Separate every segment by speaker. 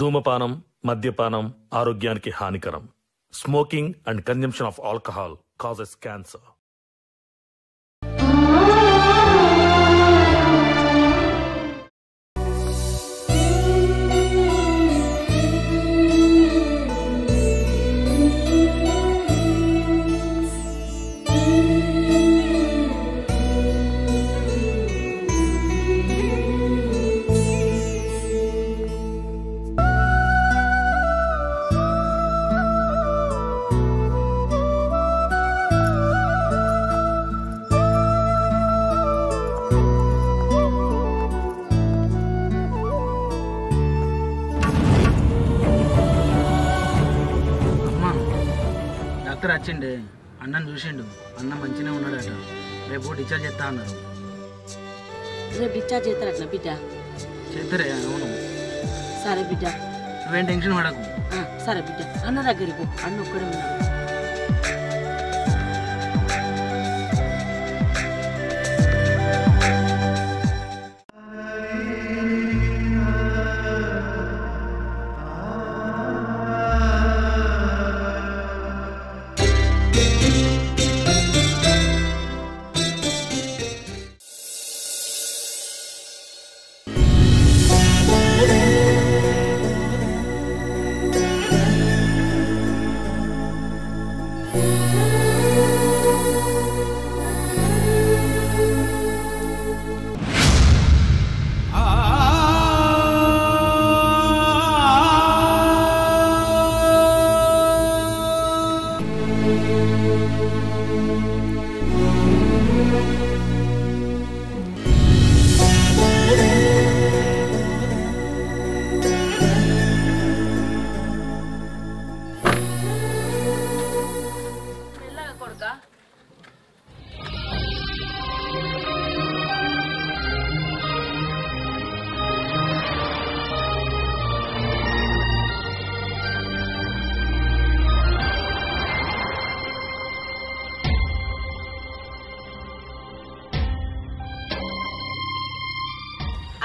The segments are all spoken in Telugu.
Speaker 1: ధూమపానం, మద్యపానం ఆరోగ్యానికి హానికరం. Smoking and consumption of alcohol causes cancer.
Speaker 2: Doctor వచ్చిండే, అన్నను చూసిండు. అన్న మంచిగా ఉన్నాడట. రేపు డిశ్చార్జ్ చేస్తా అన్నారు.
Speaker 3: రేపు డిశ్చార్జ్ చేస్తారట బిడ్డ?
Speaker 2: చేస్తారే. అవును.
Speaker 3: సరే బిడ్డ,
Speaker 2: నువ్వేం టెన్షన్ పడకు.
Speaker 3: సరే బిడ్డ, అన్న దగ్గరికి అన్న ఒక్కడే ఉన్నాడు.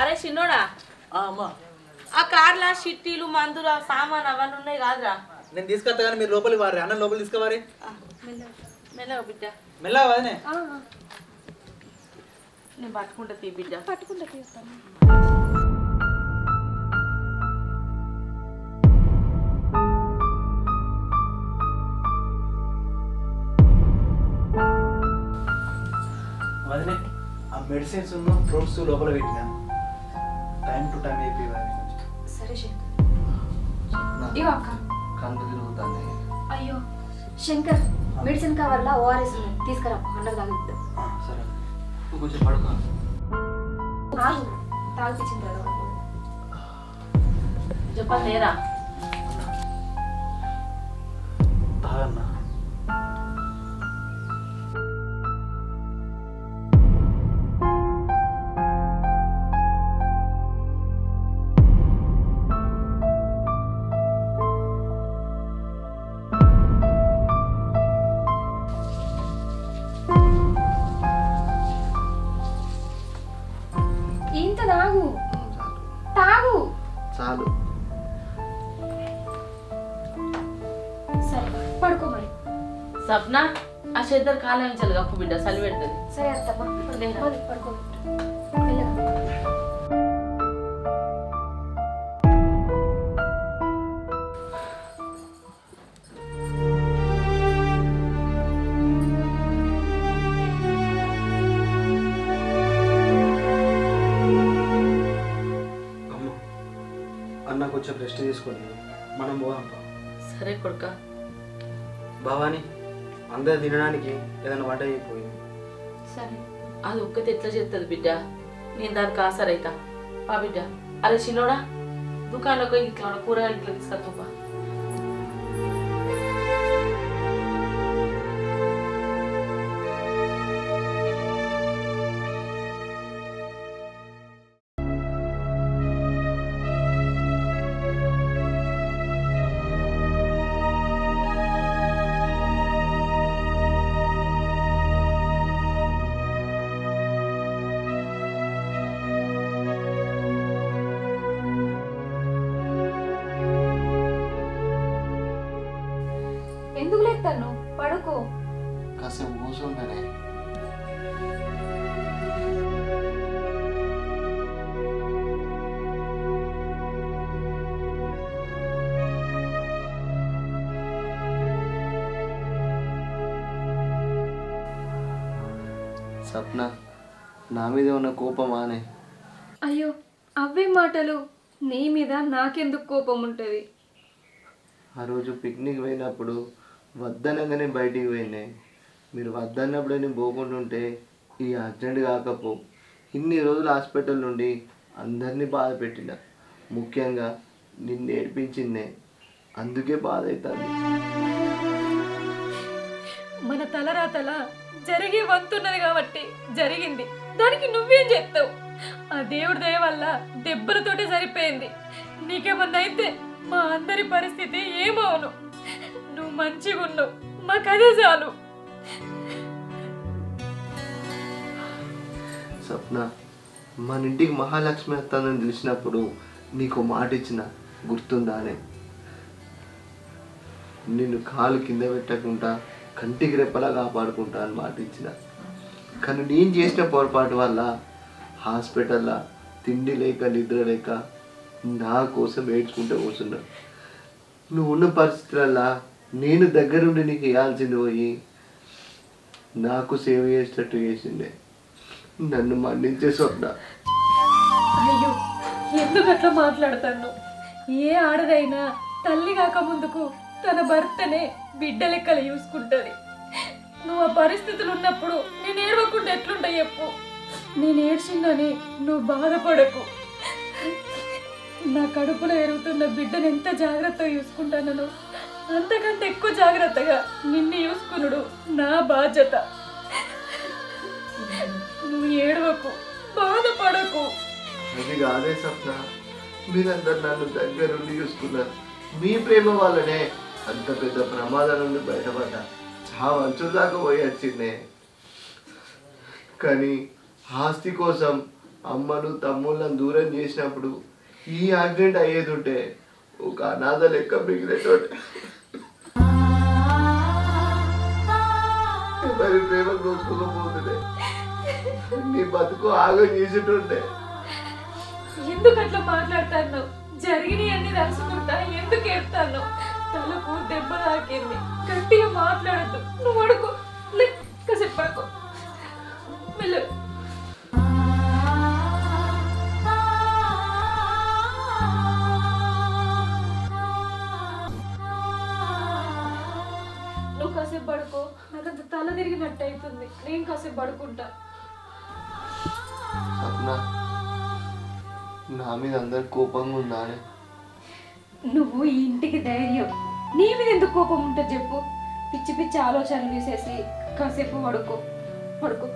Speaker 4: అరే చిన్నోడా, ఆ కార్ల షిట్టీలు మందులు సామాన్ అవన్నీ ఉన్నాయి కాదురా?
Speaker 2: నేను తీసుకొస్తా కానీ మీరు లోపలికి వారి. అన్న లోపలికి తీసుకువారి.
Speaker 4: మెల్లగా బిడ్డ,
Speaker 2: మెల్లగా వదినే.
Speaker 4: నేను పట్టుకుంటా తీ బిడ్డ, పట్టుకుంటా తీస్తాను.
Speaker 2: వదినే, ఆ మెడిసిన్స్ ఉన్న ఫ్రూట్స్ లోపల పెట్టినా టైం టు టైం అయిపోయి.
Speaker 5: సరే శంకర్, ఇవ్వ అక్క.
Speaker 2: కళ్ళు తిరుగుతాను.
Speaker 5: అయ్యో శంకర్, మెడిసిన్ కావాలా? ఓఆర్ఎస్ తీసుకురా, అన్నకు తాగిద్దాం.
Speaker 2: సరే, నువ్వు కొంచెం పడుకో.
Speaker 5: తాగిపించిన తర్వాత
Speaker 4: చెప్పాలి లేరా?
Speaker 2: తాగన్నా.
Speaker 5: ఇంత తాగు, తాగు.
Speaker 2: చాలు.
Speaker 5: సరే పడుకో మరి.
Speaker 4: సప్న, ఆ చేద్దరు కాలం చల్లి అప్పు బిడ్డ చలి పెడుతుంది.
Speaker 5: సరే అత్తమ్మా, పడుకో. వెళ్ళగా.
Speaker 2: అన్న కొంచెం రెస్ట్ తీసుకొని మనం పోదాం.
Speaker 4: సరే కొడుక.
Speaker 2: భవాని, అందరు తినడానికి ఏదైనా వంట అయిపోయింది.
Speaker 5: సరే,
Speaker 4: అది ఒక్కటి ఎట్లా చేస్తుంది బిడ్డ? నేను దానికి ఆసరైతా. పా బిడ్డ. అరే చిన్నోడా, దుకాణంలోకి ఇట్లా కూరగాయలు ఇట్లా తీసుకొచ్చుపా.
Speaker 5: చేస్తాను పడుకో.
Speaker 6: కాసేపు కూర్చుంటానే. సప్న, నా మీద ఉన్న కోపమానే?
Speaker 5: అయ్యో అవే మాటలు. నీ మీద నాకెందుకు కోపం ఉంటుంది?
Speaker 6: ఆ రోజు పిక్నిక్ పోయినప్పుడు వద్దనగానే బయటికి పోయినాయి. మీరు వద్దన్నప్పుడే నేను పోకుంటుంటే ఈ అర్జెంట్ కాకపో. ఇన్ని రోజులు హాస్పిటల్ నుండి అందరినీ బాధ పెట్టిన, ముఖ్యంగా నిన్ను ఏడిపించిందే. అందుకే బాధ అవుతుంది.
Speaker 5: మన తలరాతల జరిగే వంతున్నది కాబట్టి జరిగింది. దానికి నువ్వేం చేస్తావు? ఆ దేవుడి దయ వల్ల దెబ్బలతోటే సరిపోయింది. నీకేమన్నా అయితే మా అందరి పరిస్థితి ఏమవును? నువ్వు మంచిగా ఉన్నావు, మాకు అదే చాలు.
Speaker 6: సప్న, మన ఇంటికి మహాలక్ష్మి వస్తుందని తెలిసినప్పుడు నీకు మాట ఇచ్చిన, గుర్తుందానే? నిన్ను కాలు కింద పెట్టకుండా కంటికి రెప్పలా కాపాడుకుంటా అని మాట ఇచ్చిన. కానీ నేను చేసిన పొరపాటు వల్ల హాస్పిటల్లో తిండి లేక నిద్ర లేక నా కోసం ఏడ్చుకుంటూ కూర్చున్నా. నువ్వు ఉన్న పరిస్థితులల్లో నేను దగ్గరుండి నీకు ఇవ్వాల్సింది పోయి నాకు సేవ చేసేటట్టు చేసిండే. నన్ను మన్నించే స్వప్న.
Speaker 5: అయ్యో ఎందుకు అట్లా మాట్లాడతాను? ఏ ఆడదైనా తల్లి కాక ముందుకు తన భర్తనే బిడ్డ లెక్కలు చూసుకుంటుంది. నువ్వు ఆ పరిస్థితులు ఉన్నప్పుడు నేను ఏడవకుండా ఎట్లుంటా చెప్పు? నేను ఏడ్చిందని నువ్వు బాధపడకు. నా కడుపులో ఎరుగుతున్న బిడ్డను ఎంత జాగ్రత్తగా చూసుకుంటానో అంతకంటే ఎక్కువ జాగ్రత్తగా నిన్ను చూసుకునుడు నా బాధ్యత. నువ్వు ఏడవకు, బాధపడకు.
Speaker 6: అది కాదే సప్న, మీరందరు నన్ను దగ్గరుండి చూసుకున్నారు. మీ ప్రేమ వల్లనే అంత పెద్ద ప్రమాదం నుండి బయటపడ్డా. చావు అంచు దాకా పోయి వచ్చిందే. కానీ ఆస్తి కోసం అమ్మను తమ్ముళ్ళను దూరం చేసినప్పుడు ఈ యాక్సిడెంట్ అయ్యేది ఉంటే ఒక అనాథ లెక్క మిగిలేటోడే. మరి ప్రేమ దోచుకోకపోతుండే నీ బతుకు ఆగం చేసేటుండే.
Speaker 5: ఎందుకు అట్లా మాట్లాడతాను? జరిగినవి అన్ని తలుసుకుంటా ఎందుకు ఏడుతాను? తలకు దెబ్బ తాకింది, గట్టిగా మాట్లాడద్దు. నువ్వు అడుగు, కాసేపు పడుకో. మెల్ల నువ్వు కాసేపు పడుకో. నాకంత తల తిరిగినట్టు అవుతుంది. నేను కాసేపు పడుకుంటా.
Speaker 6: సప్న, నా మీద అందరు కోపంగా ఉందానే?
Speaker 5: నువ్వు ఈ ఇంటికి ధైర్యం. నీ మీద ఎందుకు కోపం ఉంటుంది చెప్పు? పిచ్చి పిచ్చి ఆలోచనలు తీసేసి కాసేపు పడుకో. పడుకో.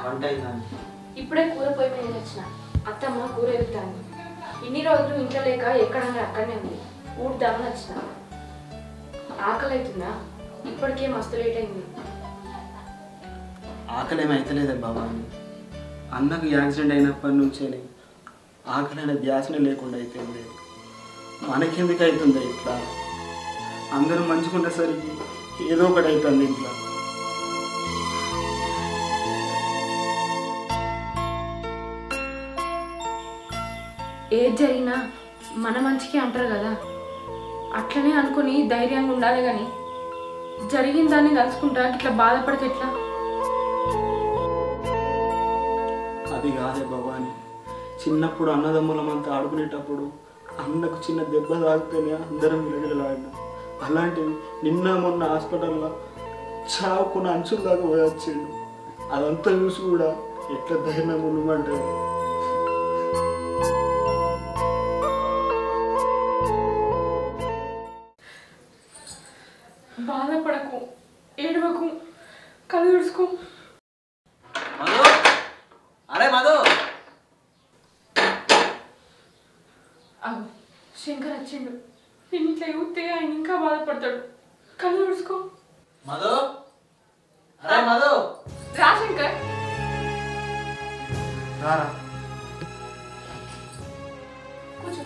Speaker 2: వంట అయిందని
Speaker 4: ఇప్పుడే కూర పొయ్యి మీద వచ్చిన. అత్తమ్మ కూర ఎదుగుతాను. ఇన్ని రోజులు ఇంట్లో లేక ఎక్కడన్నా అక్కడనే ఉంది. ఊడ్దామని వచ్చిన. ఆకలి అవుతుందా? ఇప్పటికే మస్తు లేట్ అయింది.
Speaker 2: ఆకలి ఏమి అవుతలేదే బాబాని. అన్నకు యాక్సిడెంట్ అయినప్పటి నుంచే ఆకలి అనే ధ్యాసనే లేకుండా అయిపోయింది. మనకెందుకు అవుతుంది ఇట్లా? అందరూ మంచుకునేసరికి ఏదో ఒకటి అవుతుంది ఇంట్లో.
Speaker 4: ఏది జరిగినా మన మంచికి అంటారు కదా, అట్లనే అనుకుని ధైర్యంగా ఉండాలి. కానీ జరిగిన దాన్ని తలుచుకుంటా ఇట్లా బాధపడితే ఎట్లా?
Speaker 2: అది కాదే భవాని. చిన్నప్పుడు అన్నదమ్ములమంతా ఆడుకునేటప్పుడు అన్నకు చిన్న దెబ్బ తాగితేనే అందరం విలవిలలాడినాం. అలాంటివి నిన్న మొన్న హాస్పిటల్లో చావుకున్న అంచుల దాకా పోయొచ్చిండు. అదంతా చూసి కూడా ఎట్లా ధైర్యం ఉండమంటారు.
Speaker 5: అవు శంకర్ వచ్చిండు. నేను ఇట్లా చూస్తే ఆయన ఇంకా బాధపడతాడు. కళ్ళు తుడుచుకో.
Speaker 7: మధు, అరే మధు,
Speaker 5: రా శంకర్.
Speaker 2: రారా.
Speaker 5: కూర్చో.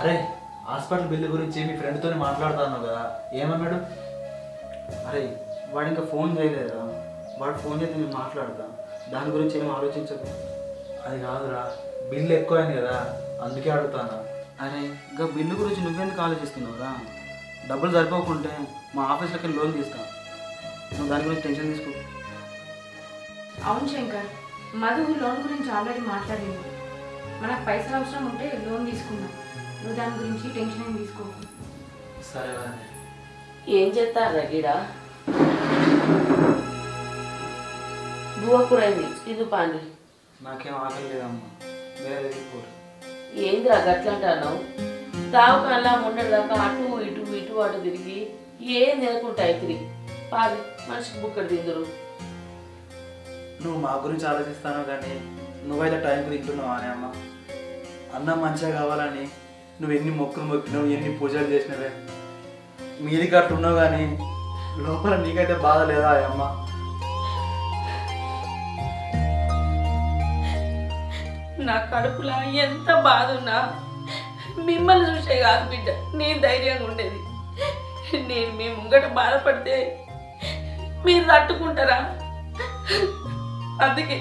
Speaker 7: అరే హాస్పిటల్ బిల్లు గురించి మీ ఫ్రెండ్తో మాట్లాడుతున్నావు కదా, ఏమన్నాడు?
Speaker 2: అరే వాడు ఇంకా ఫోన్ చేయలేదా? వాడు ఫోన్ చేస్తే నేను మాట్లాడతా. దాని గురించి ఏం ఆలోచించకు.
Speaker 7: అది కాదురా, బిల్లు ఎక్కువైంది కదా, అందుకే అడుగుతాను.
Speaker 2: అరే ఇంకా బిల్లు గురించి నువ్వెందుకు ఆలోచిస్తున్నావురా? డబ్బులు సరిపోకుంటే మా ఆఫీస్లోకి లోన్ తీస్తా. నువ్వు దాని గురించి టెన్షన్ తీసుకో.
Speaker 4: అవును శంకర్, మధు లోన్ గురించి ఆల్రెడీ మాట్లాడింది. మనకు పైసలు అవసరం ఉంటే లోన్ తీసుకుందాం. నువ్వు దాని గురించి టెన్షన్ ఏం తీసుకోకు.
Speaker 7: సరే.
Speaker 3: ఏం చేస్తారా గిడ? బువ్వ కూరైంది, ఇది పాండి.
Speaker 2: నాకేం ఆకలి లేదమ్మా, వేరే తీసుకోరు.
Speaker 3: ఏందిరా గట్లంటాను? తావు కల్లా ఉండేదాకా అటు ఇటు ఇటు అటు తిరిగి ఏం తినకుంటాయి తిరిగి పాది మనిషికి బుక్కడు తిందురు.
Speaker 7: నువ్వు మా గురించి ఆలోచిస్తాను కానీ నువ్వైతే టైంకి తింటున్నావు అని అమ్మ. అన్నం మంచిగా కావాలని నువ్వు ఎన్ని మొక్కులు మొక్కినావు, ఎన్ని పూజలు చేసినవే. మీదికి అట్లున్నావు కానీ లోపల నీకైతే బాధ లేదా అమ్మ?
Speaker 3: నా కడుపులో ఎంత బాధ ఉన్నా మిమ్మల్ని చూసే కాదు బిడ్డ నేను ధైర్యంగా ఉండేది. నేను మీ ముంగట బాధపడితే మీరు తట్టుకుంటారా? అందుకే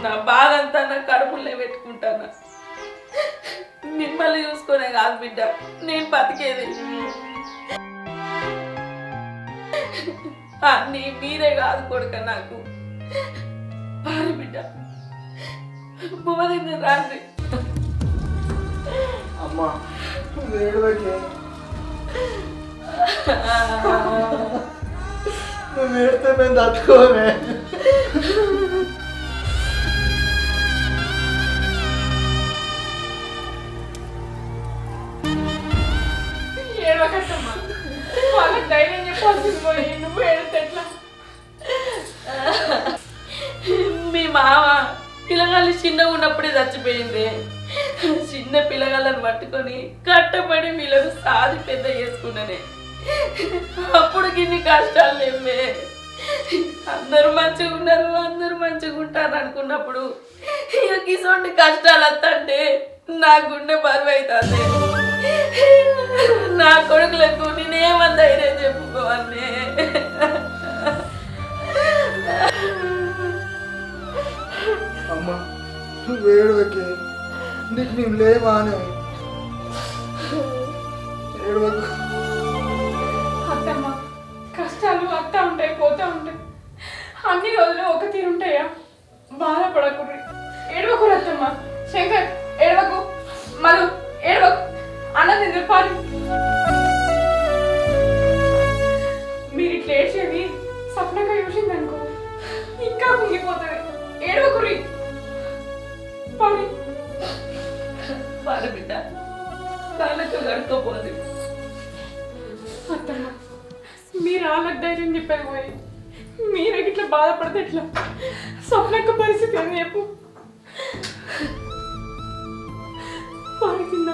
Speaker 3: నా బాధ అంతా నా కడుపులే పెట్టుకుంటాను. మిమ్మల్ని చూసుకునే కాదు బిడ్డ నేను బతికేది. అన్నీ మీరే కాదు కొడుక నాకు. భారీ బిడ్డ బువ్వదింది రాత్రి.
Speaker 2: అమ్మా వేడువకే,
Speaker 6: నువ్వు వేడితే మేము తట్టుకోమే.
Speaker 5: ఏడవకట్టమ్మా, వాళ్ళకి ధైర్యం చెప్పాల్సింది పోయి నువ్వు ఏడితే ఎట్లా?
Speaker 3: మీ మామ పిల్లగాళ్ళు చిన్నగా ఉన్నప్పుడే చచ్చిపోయింది. చిన్న పిల్లగాళ్ళని పట్టుకొని కట్టబడి వీళ్ళను సాది పెద్ద చేసుకున్నానే. అప్పుడు ఇన్ని కష్టాలు లేవే. అందరూ మంచిగా ఉన్నారు, అందరూ మంచిగా ఉంటారు అనుకున్నప్పుడు ఇక ఇటువంటి కష్టాలు వస్తుంటే నా గుండె బరువు అవుతుంది. నా కొడుకులకు నేనేమని ధైర్యం చెప్పుకోవాలి?
Speaker 6: అమ్మా నువ్వు వేడువకే, నీకు మేము లేవానే. ఏడవకు.
Speaker 5: అత్తమ్మ, కష్టాలు వస్తూ ఉంటాయి పోతూ ఉంటాయి. అన్ని రోజులు ఒక తీరు ఉంటాయా? బాధపడకూడదు, ఏడవకూడదు అత్తమ్మ. శంకర్ ఏడవకు, మధు ఏడవకు, అన్నది నిరపాలి. మీరు ఇట్లా ఏడ్చేది సప్నంగా చూసిందనుకో ఇంకా కుంగిపోతుంది. ఏడవకురి పని
Speaker 3: పాడు బిడ్డ కాళ్ళకు గడుకోపోదు.
Speaker 5: అత్తమ్మ, మీరు వాళ్ళకి ధైర్యం చెప్పారు పోయి మీరే ఇట్లా బాధపడితే ఎట్లా? స్వప్నక్క పరిస్థితి అని చెప్పు. పాడి కింద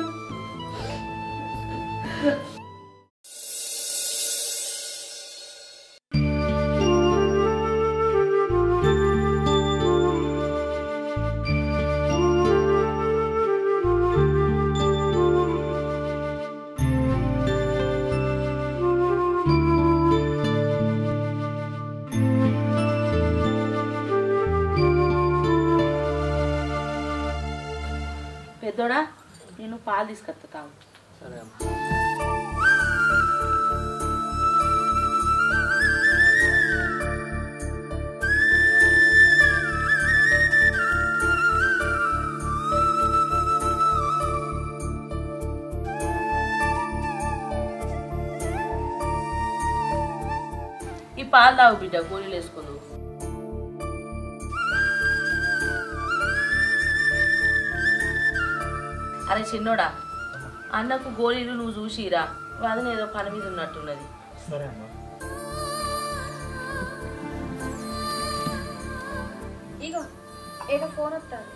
Speaker 3: పెద్దోడా నేను పాలు తీసుకొస్తా తాగు.
Speaker 2: సరే అమ్మా.
Speaker 3: ఈ పాలు తాగు బిడ్డ, గోళీలు వేసుకుందు. అరే చిన్నోడా అన్నకు గోళీలు నువ్వు చూసిరా వదిన ఏదో పని మీద ఉన్నట్టున్నది.
Speaker 2: సరే అమ్మా.
Speaker 4: ఇగో ఏదో ఫోన్ వస్తుంది.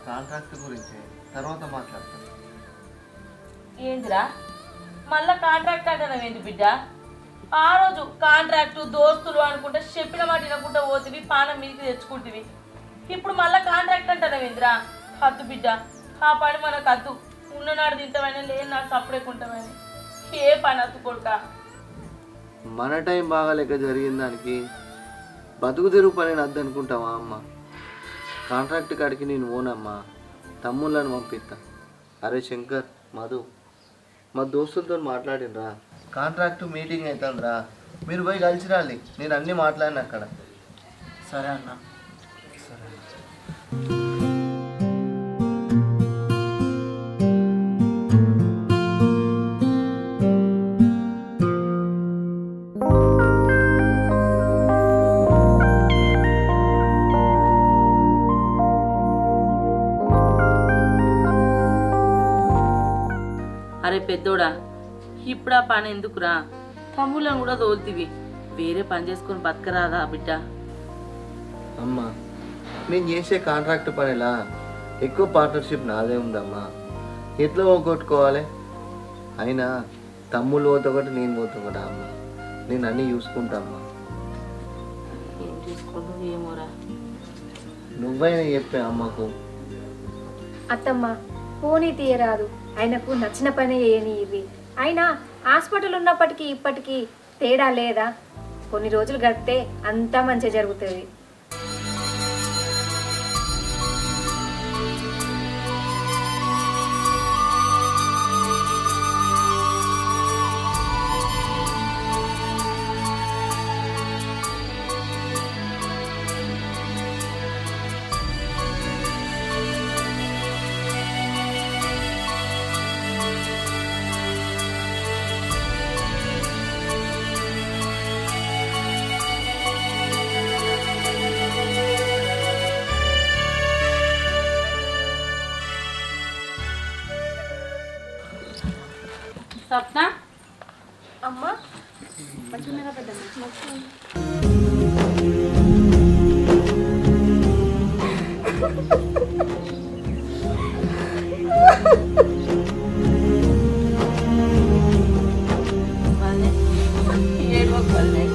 Speaker 6: కాంట్రాక్ట్ గురించి తర్వాత మాట్లాడతాను.
Speaker 3: ఏందిరా మళ్ళా కాంట్రాక్ట్ అంటావేంటి బిడ్డ? ఆ రోజు కాంట్రాక్టు దోస్తులు అనుకుంటా చెప్పిన మాట వినకుండా పోతివి, పానం మీదకి తెచ్చుకుంటువి. ఇప్పుడు మళ్ళా కాంట్రాక్ట్ అంటావేంద్రా? కద్దు బిడ్డ, ఆ పని మనకు కద్దు. ఉన్ననాడు తింటామని లేని నాడు సప్పుడేకుంటామని ఏ పని అత్తు కొడుక.
Speaker 6: మన టైం బాగాలేక జరిగిన దానికి బతుకు తెరుగు పని అద్దనుకుంటావా అమ్మ? కాంట్రాక్ట్ కాడికి నేను ఓనమ్మా, తమ్ముళ్ళని పంపిస్తా. అరే శంకర్, మధు, మా దోస్తులతో మాట్లాడినరా, కాంట్రాక్ట్ మీటింగ్ అవుతుందిరా, మీరు పోయి కలిసి రాలి. నేను అన్నీ మాట్లాడిన అక్కడ.
Speaker 2: సరే అన్న.
Speaker 3: అరే పెద్దోడా, ఇప్పుడు ఆ పని ఎందుకురా? తమ్ముళ్ళని కూడా తోలుతీవి, వేరే పని చేసుకొని బతకరాదా బిడ్డ?
Speaker 6: అమ్మా, నేను చేసే కాంట్రాక్ట్ పనిలా ఎక్కువ పార్ట్నర్షిప్ నాదే ఉందమ్మా. ఎట్లా పోగొట్టుకోవాలి? అయినా తమ్ముళ్ళు పోతే ఒకటి, నేను పోతే ఒకటి అమ్మ. నేను అన్నీ చూసుకుంటా అమ్మా.
Speaker 3: ఏం చూసుకుంటావు ఏమోరా.
Speaker 6: నువ్వైనా చెప్పే అమ్మకు.
Speaker 5: అత్తమ్మ పోనీ తీయరాదు, ఆయనకు నచ్చిన పని చేయని ఇవి. అయినా హాస్పిటల్ ఉన్నప్పటికీ ఇప్పటికీ తేడా లేదా? కొన్ని రోజులు గడిపితే అంతా మంచిగా జరుగుతుంది.
Speaker 3: సప్న
Speaker 4: అమ్మ మంచిగా పెద్దమ్మ.
Speaker 3: ఏడవకు వదిలే.